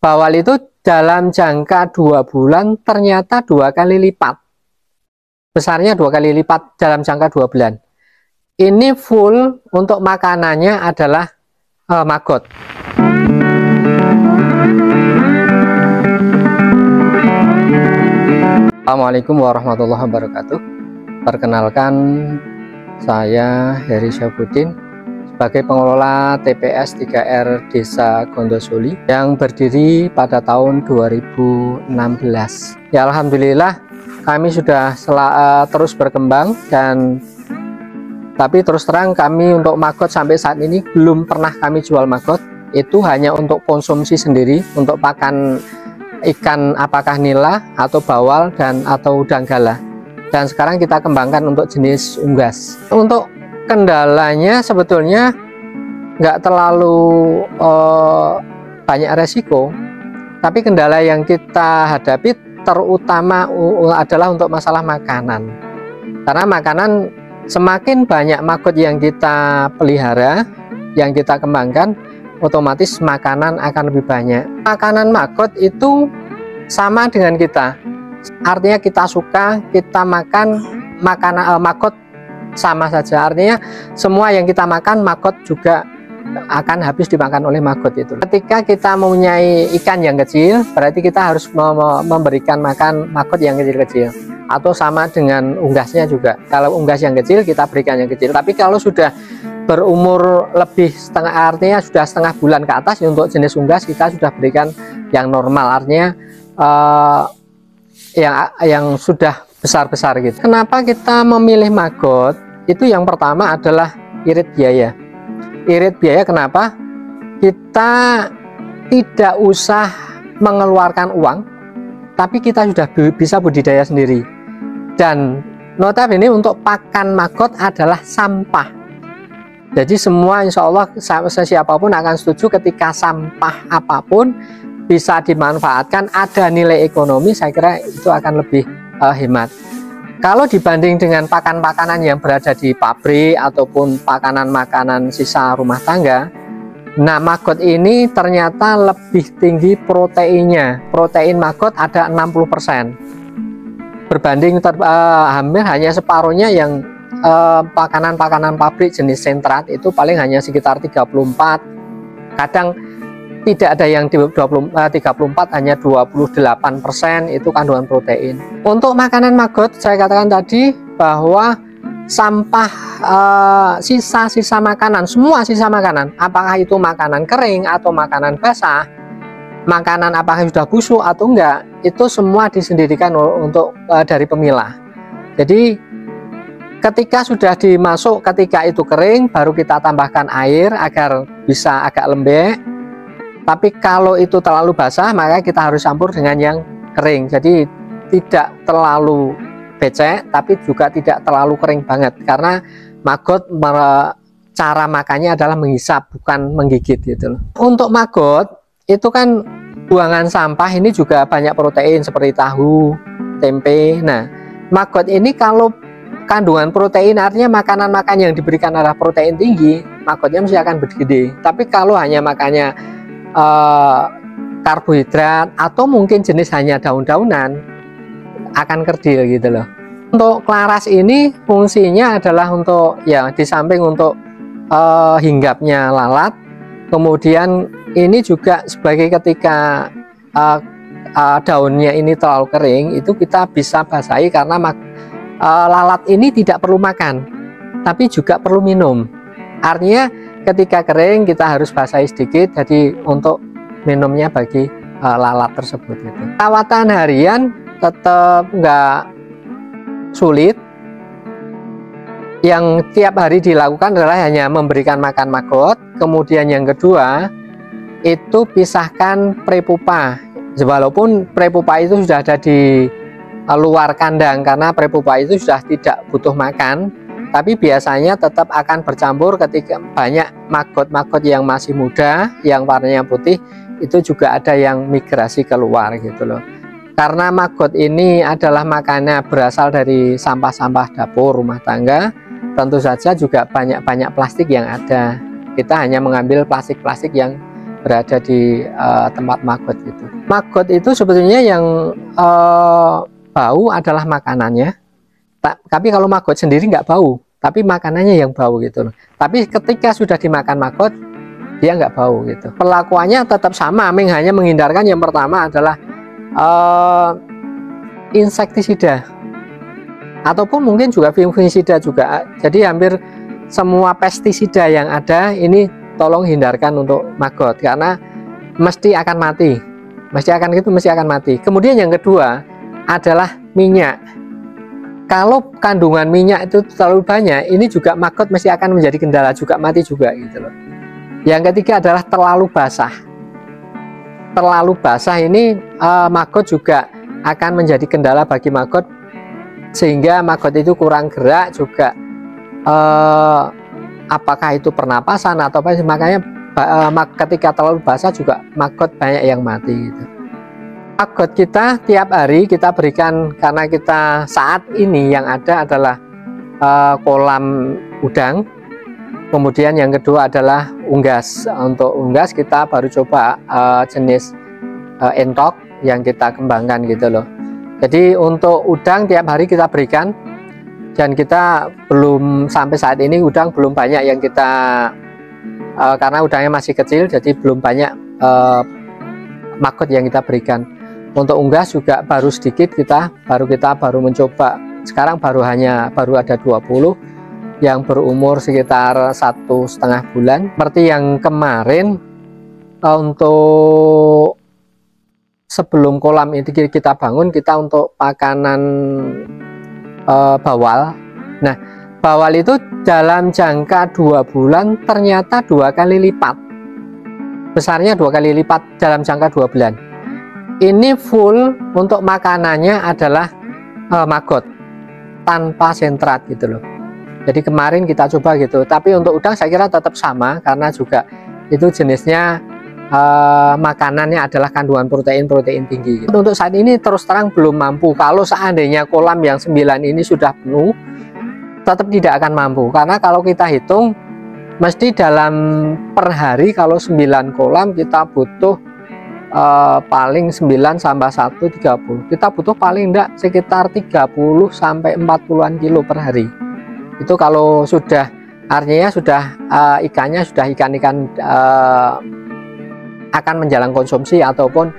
bawal itu dalam jangka 2 bulan ternyata 2 kali lipat. Besarnya 2 kali lipat dalam jangka 2 bulan. Ini full untuk makanannya adalah maggot. Assalamualaikum warahmatullahi wabarakatuh. Perkenalkan, saya Heri Syafruddin sebagai pengelola TPS 3R Desa Gondosuli yang berdiri pada tahun 2016. Ya, alhamdulillah kami sudah terus berkembang, dan tapi terus terang kami untuk maggot sampai saat ini belum pernah kami jual maggot. Itu hanya untuk konsumsi sendiri, untuk pakan ikan apakah nila atau bawal dan atau udang galah. Dan sekarang kita kembangkan untuk jenis unggas. Untuk kendalanya sebetulnya nggak terlalu banyak resiko, tapi kendala yang kita hadapi terutama adalah untuk masalah makanan. Karena makanan, semakin banyak maggot yang kita pelihara, yang kita kembangkan, otomatis makanan akan lebih banyak. Makanan maggot itu sama dengan kita, artinya kita suka, kita makan makanan maggot sama saja. Artinya semua yang kita makan maggot juga akan habis dimakan oleh maggot itu. Ketika kita mempunyai ikan yang kecil, berarti kita harus memberikan makan maggot yang kecil-kecil. Atau sama dengan unggasnya juga. Kalau unggas yang kecil kita berikan yang kecil. Tapi kalau sudah berumur lebih setengah, artinya sudah setengah bulan ke atas, untuk jenis unggas kita sudah berikan yang normal, artinya yang sudah besar-besar gitu. Kenapa kita memilih maggot? Itu yang pertama adalah irit biaya. Irit biaya kenapa? Kita tidak usah mengeluarkan uang, tapi kita sudah bisa budidaya sendiri. Dan notabene untuk pakan maggot adalah sampah. Jadi semua insya Allah siapapun akan setuju ketika sampah apapun bisa dimanfaatkan, ada nilai ekonomi, saya kira itu akan lebih hemat. Kalau dibanding dengan pakan-pakanan yang berada di pabrik ataupun pakanan-makanan sisa rumah tangga, nah maggot ini ternyata lebih tinggi proteinnya. Protein maggot ada 60%. Berbanding hampir hanya separuhnya yang pakanan-pakanan pabrik jenis sentrat itu paling hanya sekitar 34, kadang tidak ada yang 34, hanya 28% itu kandungan protein. Untuk makanan maggot, saya katakan tadi bahwa sampah sisa-sisa makanan, semua sisa makanan, apakah itu makanan kering atau makanan basah, makanan apakah sudah busuk atau enggak, itu semua disendirikan untuk dari pemilah. Jadi ketika sudah dimasuk, ketika itu kering, baru kita tambahkan air agar bisa agak lembek. Tapi kalau itu terlalu basah, maka kita harus campur dengan yang kering. Jadi tidak terlalu becek, tapi juga tidak terlalu kering banget. Karena maggot cara makannya adalah menghisap, bukan menggigit gitu loh. Untuk maggot itu kan buangan sampah ini juga banyak protein seperti tahu, tempe. Nah, maggot ini kalau kandungan protein, artinya makanan-makanan yang diberikan adalah protein tinggi, maggotnya mesti akan bergede. Tapi kalau hanya makannya karbohidrat atau mungkin jenis hanya daun-daunan, akan kerdil gitu loh. Untuk Klaras ini fungsinya adalah untuk, ya, di samping untuk hinggapnya lalat, kemudian ini juga sebagai ketika daunnya ini terlalu kering, itu kita bisa basahi, karena lalat ini tidak perlu makan, tapi juga perlu minum. Artinya ketika kering kita harus basahi sedikit, jadi untuk minumnya bagi lalat tersebut gitu. Perawatan harian tetap nggak sulit. Yang tiap hari dilakukan adalah hanya memberikan makan maggot. Kemudian yang kedua itu pisahkan prepupa. Walaupun prepupa itu sudah ada di luar kandang, karena prepupa itu sudah tidak butuh makan, tapi biasanya tetap akan bercampur ketika banyak maggot-maggot yang masih muda, yang warnanya putih, itu juga ada yang migrasi keluar gitu loh. Karena maggot ini adalah makannya berasal dari sampah-sampah dapur rumah tangga, tentu saja juga banyak-banyak plastik yang ada. Kita hanya mengambil plastik-plastik yang berada di tempat maggot itu. Maggot itu sebetulnya yang bau adalah makanannya, tapi kalau maggot sendiri nggak bau, tapi makanannya yang bau gitu loh. Tapi ketika sudah dimakan maggot, dia nggak bau gitu. Perlakuannya tetap sama, hanya menghindarkan yang pertama adalah insektisida ataupun mungkin juga fungisida juga. Jadi hampir semua pestisida yang ada ini tolong hindarkan untuk maggot karena mesti akan mati, mesti akan mati. Kemudian yang kedua adalah minyak. Kalau kandungan minyak itu terlalu banyak, ini juga maggot mesti akan menjadi kendala juga, mati juga gitu loh. Yang ketiga adalah terlalu basah. Terlalu basah ini maggot juga akan menjadi kendala bagi maggot, sehingga maggot itu kurang gerak juga. Apakah itu pernapasan atau apa, makanya ketika terlalu basah juga maggot banyak yang mati gitu. Maggot kita tiap hari kita berikan, karena kita saat ini yang ada adalah kolam udang, kemudian yang kedua adalah unggas. Untuk unggas kita baru coba jenis entok yang kita kembangkan gitu loh. Jadi untuk udang tiap hari kita berikan, dan kita belum sampai saat ini udang belum banyak yang kita karena udangnya masih kecil, jadi belum banyak maggot yang kita berikan. Untuk unggas juga baru sedikit, kita baru mencoba. Sekarang baru ada 20 yang berumur sekitar 1,5 bulan. Seperti yang kemarin, untuk sebelum kolam itu kita bangun, kita untuk makanan bawal. Nah, bawal itu dalam jangka 2 bulan ternyata 2 kali lipat besarnya, 2 kali lipat dalam jangka 2 bulan. Ini full untuk makanannya adalah maggot tanpa sentrat gitu loh. Jadi kemarin kita coba gitu, tapi untuk udang saya kira tetap sama karena juga itu jenisnya makanannya adalah kandungan protein tinggi gitu. Untuk saat ini terus terang belum mampu. Kalau seandainya kolam yang 9 ini sudah penuh, tetap tidak akan mampu, karena kalau kita hitung mesti dalam per hari kalau 9 kolam kita butuh paling 9 tambah 1 30. Kita butuh paling enggak sekitar 30 sampai 40-an kilo per hari. Itu kalau sudah, artinya sudah ikannya sudah ikan-ikan akan menjalang konsumsi ataupun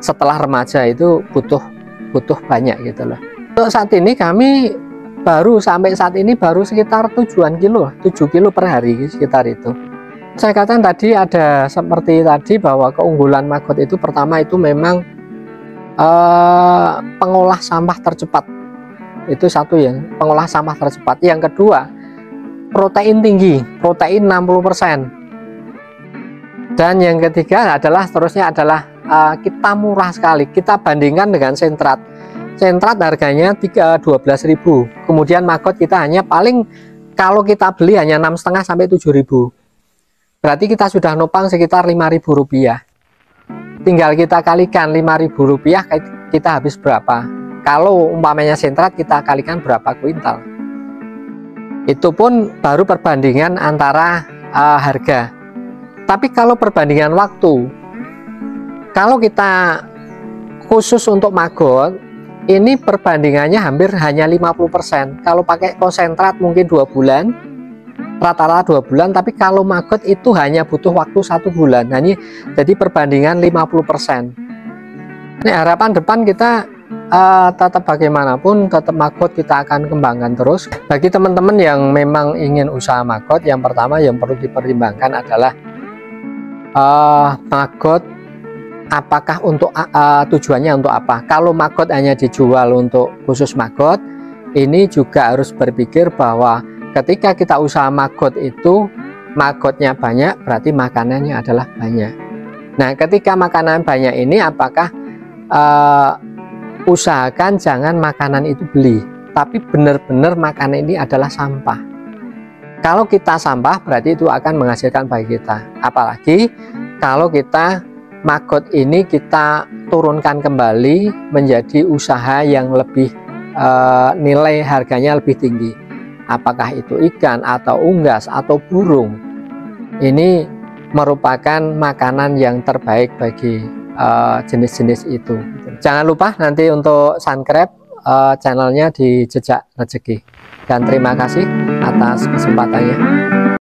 setelah remaja, itu butuh banyak gitu loh. Untuk saat ini kami sampai saat ini baru sekitar 7 kilo per hari sekitar itu. Saya katakan tadi ada seperti tadi bahwa keunggulan maggot itu pertama itu memang pengolah sampah tercepat. Itu satu yang pengolah sampah tercepat. Yang kedua, protein tinggi, protein 60%. Dan yang ketiga adalah kita murah sekali. Kita bandingkan dengan sentrat. Sentrat harganya 12.000. Kemudian maggot kita hanya paling kalau kita beli hanya 6,5 sampai 7.000. Berarti kita sudah nopang sekitar 5.000 rupiah. Tinggal kita kalikan 5.000 rupiah, kita habis berapa. Kalau umpamanya sentrat kita kalikan berapa kuintal. Itu pun baru perbandingan antara harga. Tapi kalau perbandingan waktu, kalau kita khusus untuk maggot, ini perbandingannya hampir hanya 50%. Kalau pakai konsentrat mungkin 2 bulan, rata-rata 2 bulan, tapi kalau maggot itu hanya butuh waktu 1 bulan. Nah, ini jadi perbandingan 50%. Ini harapan depan kita tetap bagaimanapun tetap maggot kita akan kembangkan terus. Bagi teman-teman yang memang ingin usaha maggot, yang pertama yang perlu dipertimbangkan adalah maggot apakah untuk tujuannya untuk apa. Kalau maggot hanya dijual untuk khusus maggot, ini juga harus berpikir bahwa ketika kita usaha maggot itu maggotnya banyak, berarti makanannya adalah banyak. Nah, ketika makanan banyak ini, apakah usahakan jangan makanan itu beli, tapi benar-benar makanan ini adalah sampah. Kalau kita sampah, berarti itu akan menghasilkan bagi kita. Apalagi kalau kita maggot ini kita turunkan kembali menjadi usaha yang lebih nilai harganya lebih tinggi. Apakah itu ikan atau unggas atau burung, ini merupakan makanan yang terbaik bagi jenis-jenis itu. Jangan lupa nanti untuk Suncribe channelnya di Jejak Rezeki. Dan terima kasih atas kesempatannya.